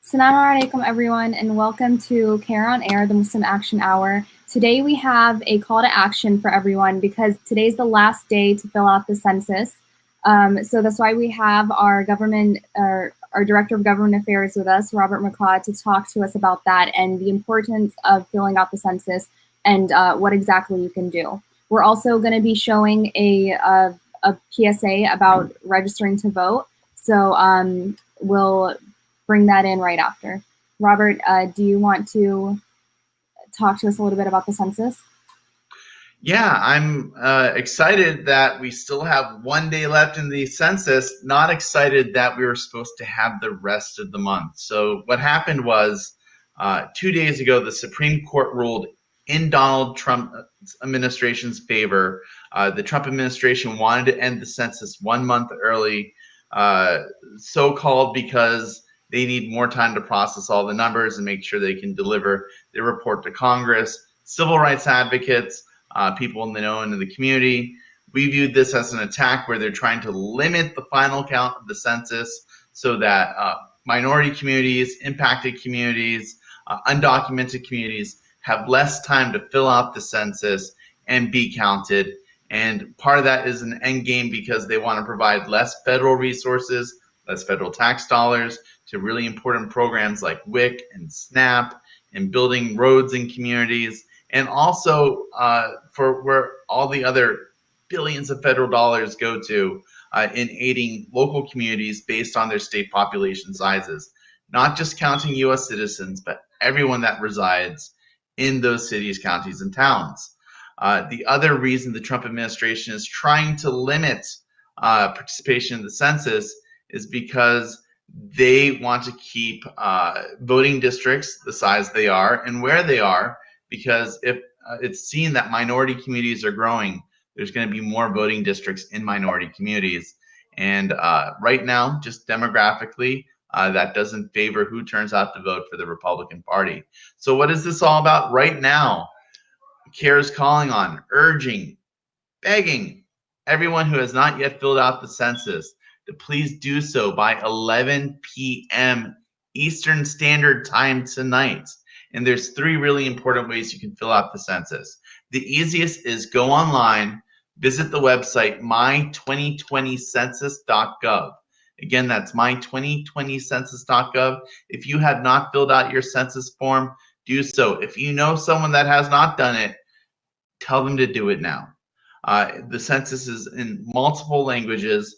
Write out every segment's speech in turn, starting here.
Assalamu alaikum everyone, and welcome to CAIR on Air, the Muslim Action Hour. Today we have a call to action for everyone because today's the last day to fill out the census. So that's why we have our Director of Government Affairs with us, Robert McCaw, to talk to us about that and the importance of filling out the census and what exactly you can do. We're also going to be showing a PSA about registering to vote. So we'll bring that in right after. Robert, do you want to talk to us a little bit about the census? Yeah, I'm excited that we still have 1 day left in the census, not excited that we were supposed to have the rest of the month. So what happened was 2 days ago, the Supreme Court ruled in Donald Trump administration's favor. The Trump administration wanted to end the census 1 month early, so-called because they need more time to process all the numbers and make sure they can deliver their report to Congress. Civil rights advocates, people in the know and in the community, we viewed this as an attack where they're trying to limit the final count of the census so that minority communities, impacted communities, undocumented communities have less time to fill out the census and be counted. And part of that is an end game because they want to provide less federal resources, less federal tax dollars to really important programs like WIC and SNAP and building roads in communities, and also for where all the other billions of federal dollars go to in aiding local communities based on their state population sizes, not just counting U.S. citizens, but everyone that resides in those cities, counties, and towns. The other reason the Trump administration is trying to limit participation in the census is because they want to keep voting districts the size they are and where they are, because if it's seen that minority communities are growing, there's going to be more voting districts in minority communities. And right now, just demographically, that doesn't favor who turns out to vote for the Republican Party. So what is this all about right now? CAIR is calling on, urging, begging everyone who has not yet filled out the census to please do so by 11 p.m. Eastern Standard Time tonight. And there's 3 really important ways you can fill out the census. The easiest is go online, visit the website my2020census.gov. Again, that's my2020census.gov. If you have not filled out your census form, do so. If you know someone that has not done it, tell them to do it now. The census is in multiple languages.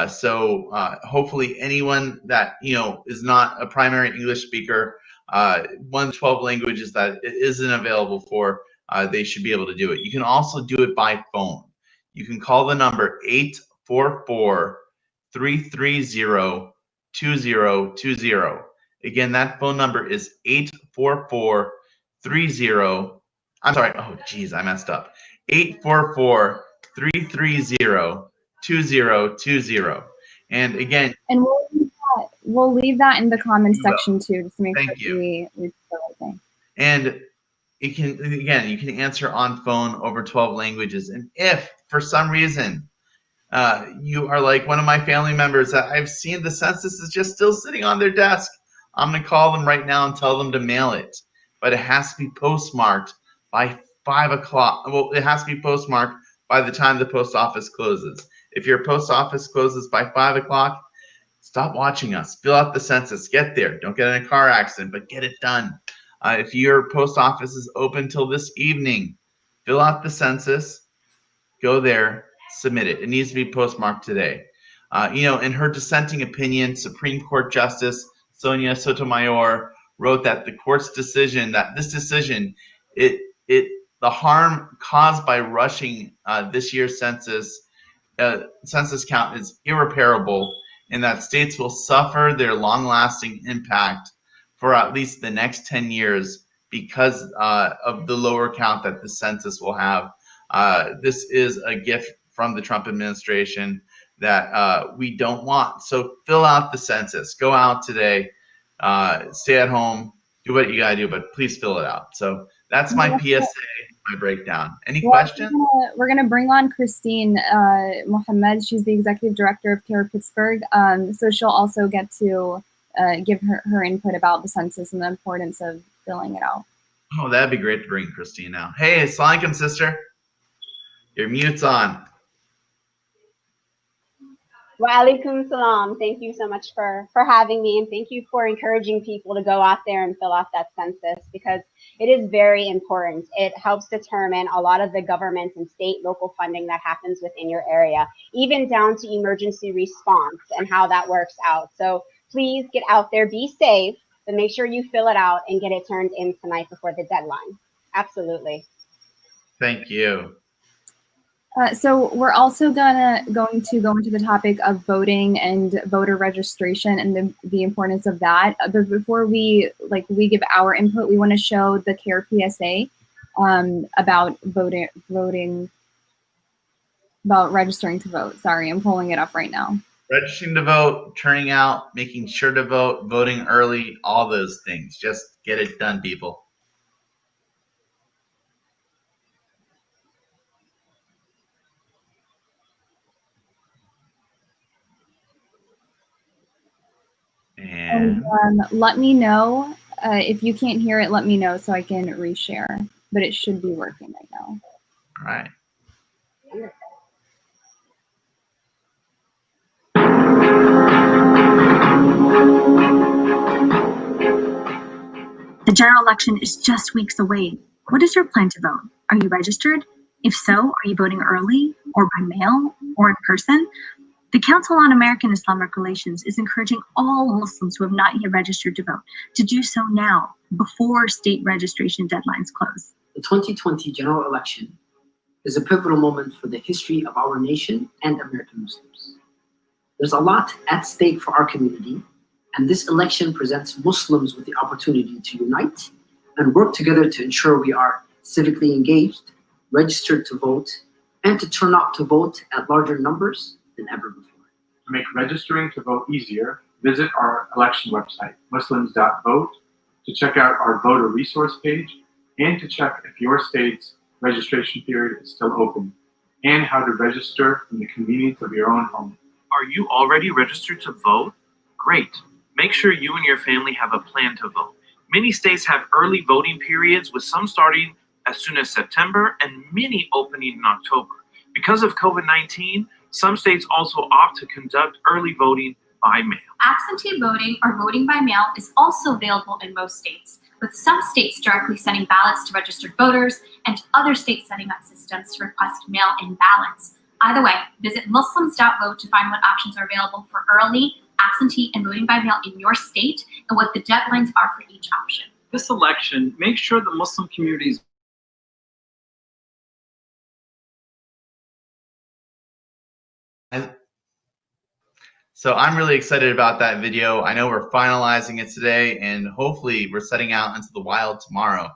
So hopefully anyone that is not a primary English speaker, one of the 12 languages that it isn't available for, they should be able to do it. You can also do it by phone. You can call the number 844-330-2020. Again, that phone number is 844-30. I'm sorry. Oh, geez, I messed up. 844-330-2020. And again, and we'll leave that in the comments section too, just to make sure we do the right thing. And you can answer on phone over 12 languages. And if for some reason you are like one of my family members that I've seen the census is just still sitting on their desk, I'm going to call them right now and tell them to mail it. But it has to be postmarked by 5 o'clock. Well, it has to be postmarked by the time the post office closes. If your post office closes by 5 o'clock, stop watching us. Fill out the census. Get there. Don't get in a car accident, but get it done. If your post office is open till this evening, fill out the census. Go there. Submit it. It needs to be postmarked today. In her dissenting opinion, Supreme Court Justice Sonia Sotomayor wrote that the court's decision, the harm caused by rushing this year's census count is irreparable, and that states will suffer their long-lasting impact for at least the next 10 years because of the lower count that the census will have. This is a gift from the Trump administration that we don't want. So fill out the census. Go out today. Stay at home. Do what you gotta do, but please fill it out. So that's my PSA, my breakdown. Any questions? We're gonna bring on Christine Mohammed. She's the executive director of CAIR Pittsburgh. So she'll also get to give her input about the census and the importance of filling it out. Oh, that'd be great to bring Christine now. Hey, assalamu alaikum, sister. Your mute's on. Wa alaikum salam. Thank you so much for having me, and thank you for encouraging people to go out there and fill out that census, because it is very important. It helps determine a lot of the government and state local funding that happens within your area, even down to emergency response and how that works out. So please get out there, be safe, but make sure you fill it out and get it turned in tonight before the deadline. Absolutely. Thank you. So we're also going to go into the topic of voting and voter registration and the importance of that. But before we give our input, we want to show the CAIR PSA about voting, about registering to vote. Sorry, I'm pulling it up right now. Registering to vote, turning out, making sure to vote, voting early, all those things. Just get it done, people. And let me know if you can't hear it. Let me know so I can reshare. But it should be working right now. All right. The general election is just weeks away. What is your plan to vote? Are you registered? If so, are you voting early, or by mail, or in person? The Council on American Islamic Relations is encouraging all Muslims who have not yet registered to vote to do so now, before state registration deadlines close. The 2020 general election is a pivotal moment for the history of our nation and American Muslims. There's a lot at stake for our community, and this election presents Muslims with the opportunity to unite and work together to ensure we are civically engaged, registered to vote, and to turn out to vote at larger numbers than ever before. To make registering to vote easier, visit our election website, muslims.vote, to check out our voter resource page, and to check if your state's registration period is still open, and how to register from the convenience of your own home. Are you already registered to vote? Great. Make sure you and your family have a plan to vote. Many states have early voting periods, with some starting as soon as September and many opening in October. Because of COVID-19, some states also opt to conduct early voting by mail. Absentee voting or voting by mail is also available in most states, with some states directly sending ballots to registered voters and other states setting up systems to request mail-in ballots. Either way, visit muslims.vote to find what options are available for early, absentee, and voting by mail in your state and what the deadlines are for each option. This election, make sure the Muslim communities So I'm really excited about that video. I know we're finalizing it today, and hopefully we're setting out into the wild tomorrow.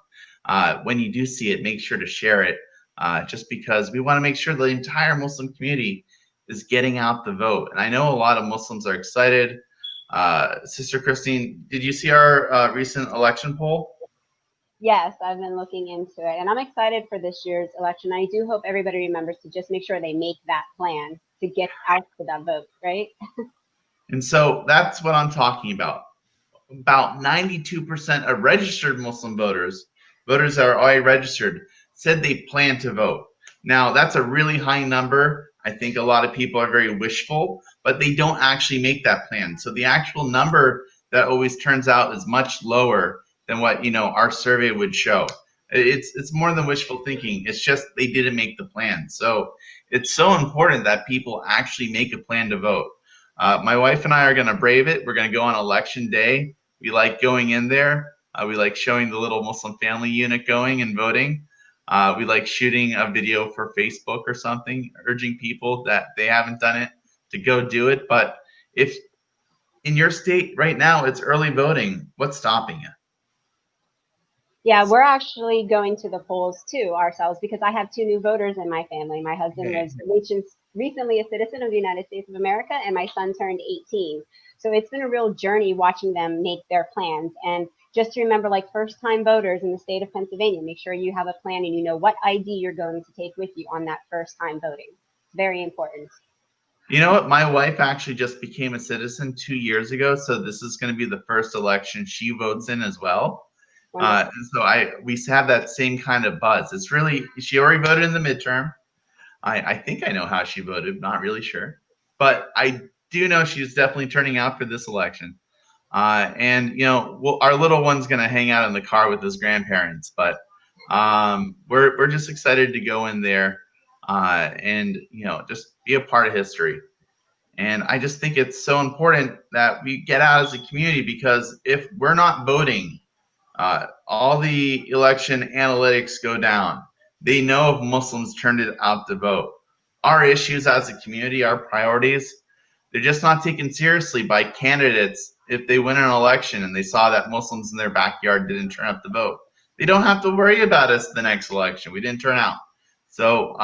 When you do see it, make sure to share it, just because we want to make sure the entire Muslim community is getting out the vote. And I know a lot of Muslims are excited. Sister Christine, did you see our recent election poll? Yes, I've been looking into it, and I'm excited for this year's election. I do hope everybody remembers to just make sure they make that plan to get out to that vote, right? And so that's what I'm talking about. About 92% of registered Muslim voters that are already registered, said they plan to vote. Now, that's a really high number. I think a lot of people are very wishful, but they don't actually make that plan. So the actual number that always turns out is much lower than what our survey would show. It's more than wishful thinking. It's just they didn't make the plan. So it's so important that people actually make a plan to vote. My wife and I are going to brave it. We're going to go on election day. We like going in there. We like showing the little Muslim family unit going and voting. We like shooting a video for Facebook or something, urging people that they haven't done it to go do it. But if in your state right now it's early voting, what's stopping you? Yeah, we're actually going to the polls too ourselves, because I have 2 new voters in my family. My husband was recently a citizen of the United States of America, and my son turned 18. So it's been a real journey watching them make their plans. And just to remember, like first-time voters in the state of Pennsylvania, make sure you have a plan and you know what ID you're going to take with you on that first time voting. Very important. You know what? My wife actually just became a citizen 2 years ago, so this is going to be the first election she votes in as well. And so we have that same kind of buzz. It's really, she already voted in the midterm. I think I know how she voted, not really sure, but I do know she's definitely turning out for this election. And you know, our little one's gonna hang out in the car with his grandparents, but we're just excited to go in there and you know just be a part of history. And I just think it's so important that we get out as a community, because if we're not voting, all the election analytics go down. They know if Muslims turned it out to vote. Our issues as a community, our priorities, they're just not taken seriously by candidates if they win an election and they saw that Muslims in their backyard didn't turn up to vote. They don't have to worry about us the next election. We didn't turn out. So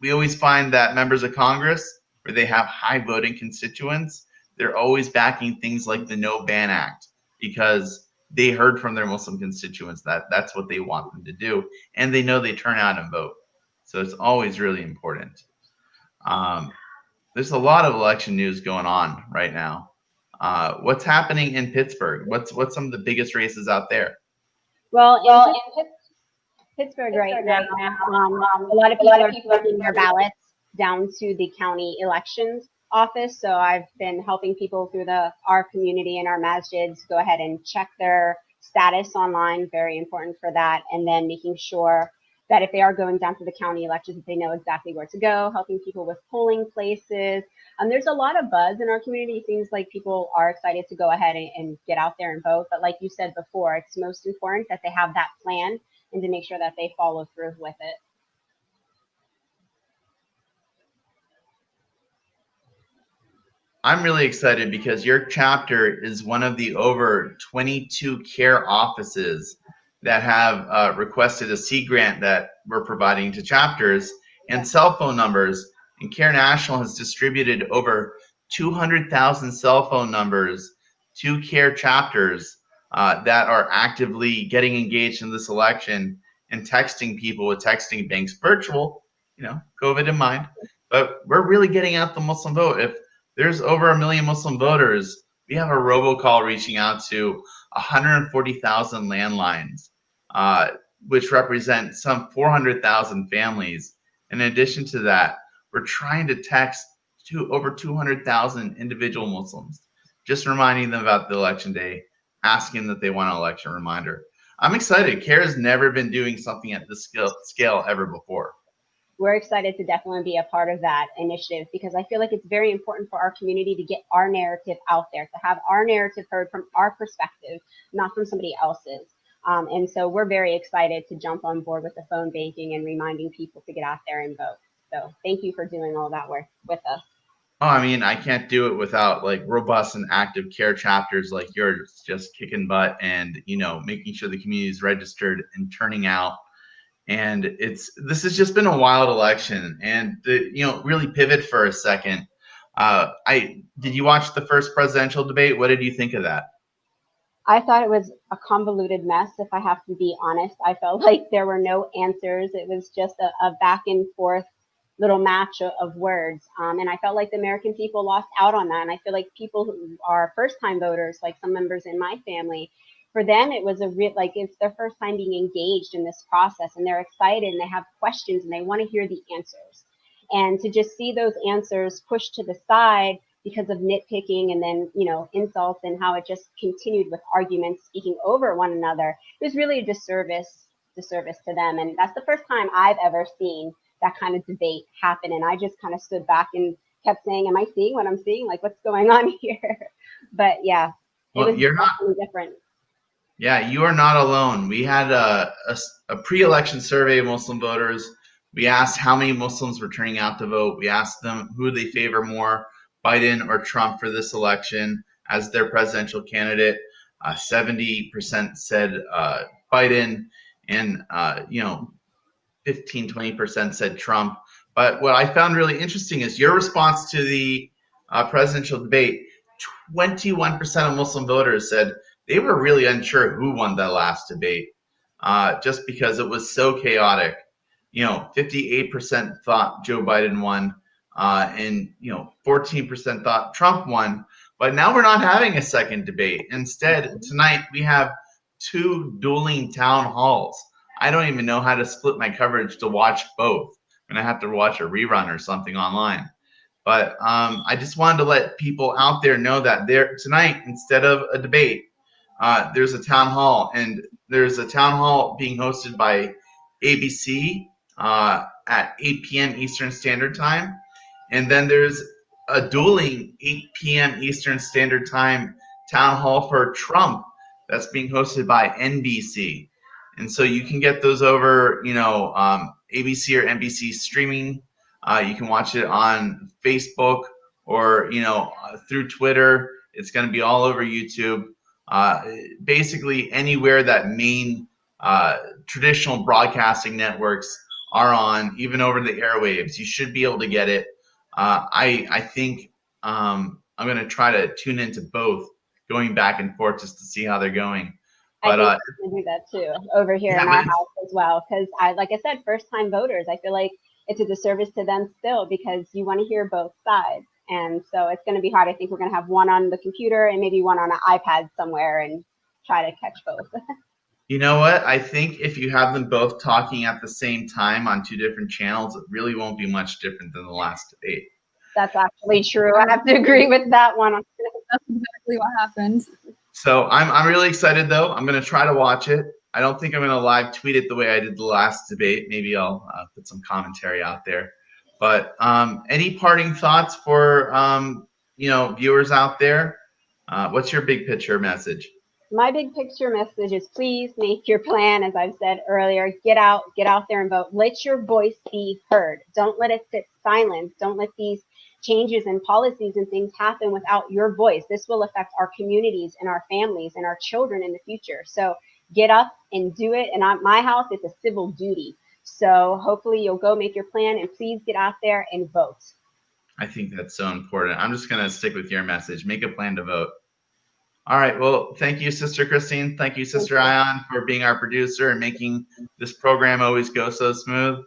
we always find that members of Congress, where they have high voting constituents, they're always backing things like the No Ban Act, because they heard from their Muslim constituents that that's what they want them to do, and they know they turn out and vote. So it's always really important. There's a lot of election news going on right now. What's happening in Pittsburgh? What's some of the biggest races out there? Well, in Pittsburgh right now, a lot of people are taking their ballots down to the county elections office. So I've been helping people through our community and our masjids go ahead and check their status online. Very important for that. And then making sure that if they are going down to the county elections, that they know exactly where to go, helping people with polling places. There's a lot of buzz in our community. It seems like people are excited to go ahead and get out there and vote. But like you said before, it's most important that they have that plan and to make sure that they follow through with it. I'm really excited because your chapter is one of the over 22 CAIR offices that have requested a sea grant that we're providing to chapters and cell phone numbers. And CAIR National has distributed over 200,000 cell phone numbers to CAIR chapters that are actively getting engaged in this election and texting people with texting banks virtual, you know, COVID in mind. But we're really getting out the Muslim vote. If there's over 1 million Muslim voters, we have a robocall reaching out to 140,000 landlines, which represent some 400,000 families. In addition to that, we're trying to text to over 200,000 individual Muslims, just reminding them about the election day, asking that they want an election reminder. I'm excited. CAIR has never been doing something at this scale ever before. We're excited to definitely be a part of that initiative, because I feel like it's very important for our community to get our narrative out there, to have our narrative heard from our perspective, not from somebody else's. And so we're very excited to jump on board with the phone banking and reminding people to get out there and vote. So thank you for doing all that work with us. Oh, I mean, I can't do it without like robust and active CAIR chapters like yours, just kicking butt and, you know, making sure the community is registered and turning out. And this has just been a wild election. And you know, really pivot for a second. Did you watch the first presidential debate? What did you think of that? I thought it was a convoluted mess, if I have to be honest. I felt like there were no answers. It was just a back and forth little match of words. And I felt like the American people lost out on that. And I feel like people who are first-time voters, like some members in my family, for them, it was like it's their first time being engaged in this process, and they're excited and they have questions and they want to hear the answers. And to just see those answers pushed to the side because of nitpicking and then, you know, insults, and how it just continued with arguments speaking over one another, it was really a disservice to them. And that's the first time I've ever seen that kind of debate happen. And I just kind of stood back and kept saying, am I seeing what I'm seeing? Like, what's going on here? But yeah, it was definitely different. Yeah, you are not alone. We had a pre-election survey of Muslim voters. We asked how many Muslims were turning out to vote. We asked them who they favor more, Biden or Trump, for this election as their presidential candidate. 70% said Biden, and 15-20% said Trump. But what I found really interesting is your response to the presidential debate. 21% of Muslim voters said they were really unsure who won that last debate, just because it was so chaotic. 58% thought Joe Biden won, and 14% thought Trump won. But now we're not having a second debate. Instead, tonight we have two dueling town halls. I don't even know how to split my coverage to watch both. I'm gonna have to watch a rerun or something online. But I just wanted to let people out there know that there tonight, instead of a debate, there's a town hall, and there's a town hall being hosted by ABC at 8 p.m. Eastern Standard Time, and then there's a dueling 8 p.m. Eastern Standard Time town hall for Trump that's being hosted by NBC. And so you can get those over, ABC or NBC streaming. You can watch it on Facebook or, through Twitter. It's going to be all over YouTube. Basically, anywhere that main traditional broadcasting networks are on, even over the airwaves, you should be able to get it. I think I'm going to try to tune into both, going back and forth just to see how they're going. But I think we're gonna do that too over here in our house as well, because like I said, first-time voters. I feel like it's a disservice to them still, because you want to hear both sides, and so it's going to be hard. I think we're going to have one on the computer and maybe one on an iPad somewhere, and try to catch both. You know what? I think if you have them both talking at the same time on two different channels, it really won't be much different than the last debate. That's actually true. I have to agree with that one. That's exactly what happened. So I'm really excited, though. I'm going to try to watch it. I don't think I'm going to live tweet it the way I did the last debate. Maybe I'll put some commentary out there. But any parting thoughts for viewers out there? What's your big picture message? My big picture message is, please make your plan. As I've said earlier, get out there and vote. Let your voice be heard. Don't let it sit silent. Don't let these changes in policies and things happen without your voice. This will affect our communities and our families and our children in the future. So get up and do it. And at my house, it's a civil duty. So hopefully you'll go make your plan, and please get out there and vote. I think that's so important. I'm just going to stick with your message. Make a plan to vote. All right. Well, thank you, Sister Christine. Thank you, Sister Ion, for being our producer and making this program always go so smooth.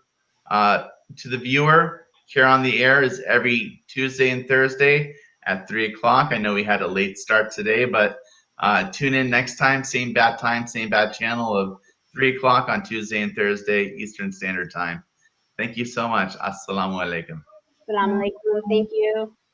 To the viewer, CAIR on the Air is every Tuesday and Thursday at 3 o'clock. I know we had a late start today, but tune in next time, same bad channel of 3 o'clock on Tuesday and Thursday, Eastern Standard Time. Thank you so much. Assalamu alaikum. Assalamu alaikum. Thank you.